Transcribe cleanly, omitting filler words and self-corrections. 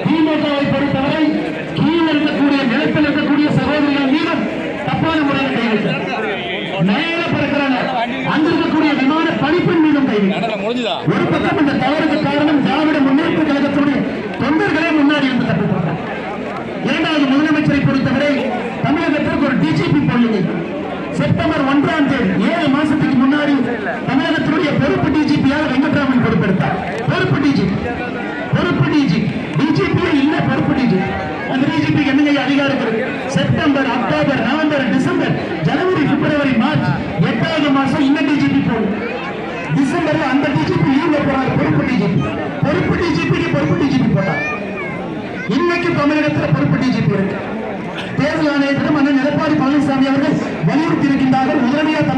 திமுகவை பொறுத்தவரை கீழே இருக்கக்கூடிய நிலத்தில் இருக்கக்கூடிய சகோதரிகள் மீது தப்பான முறையில் கைவிட்டார். மேல பிறக்கிறாங்க அங்க இருக்கக்கூடிய விமான பணிப்பின் மீதும் கைவிட்டார். ஒரு பக்கம் இந்த தவறுக்கு காரணம் திராவிட முன்னேற்ற கழகத்துடைய தொண்டர்களே முன்னாடி இருந்து தப்பிப்பாங்க. இரண்டாவது, முதலமைச்சரை பொறுத்தவரை தமிழகத்திற்கு ஒரு டிஜிபி போடுங்க. செப்டம்பர் 1ஆம் தேதி 7 மாசத்துக்கு முன்னாடி தமிழகத்தினுடைய பொறுப்பு டிஜிபியாக வெங்கட்ராமன் பொறுப்பெடுத்தார். பொறுப்பு டிஜிபியே இல்ல, பொறுப்பு டிஜிபி. அந்த டிஜிபிக்கு என்னங்க அதிகாரம் இருக்கு? செப்டம்பர், அக்டோபர், நவம்பர், டிசம்பர், ஜனவரி, பிப்ரவரி, மார்ச் 8வது மாசம் இந்த டிஜிபி போடும். டிசம்பர்ல அந்த டிஜிபி லீவ்ல போறாரு. பொறுப்பு டிஜிபி போட்டார். இன்னைக்கு தமிழகத்தில் பொறுப்பு டிஜிபி இருக்கு. தேர்தல் ஆணையத்திடம் அண்ணன் எடப்பாடி பழனிசாமி அவர்கள் வலியுறுத்தி இருக்கின்றார்கள். முதலமைச்சர்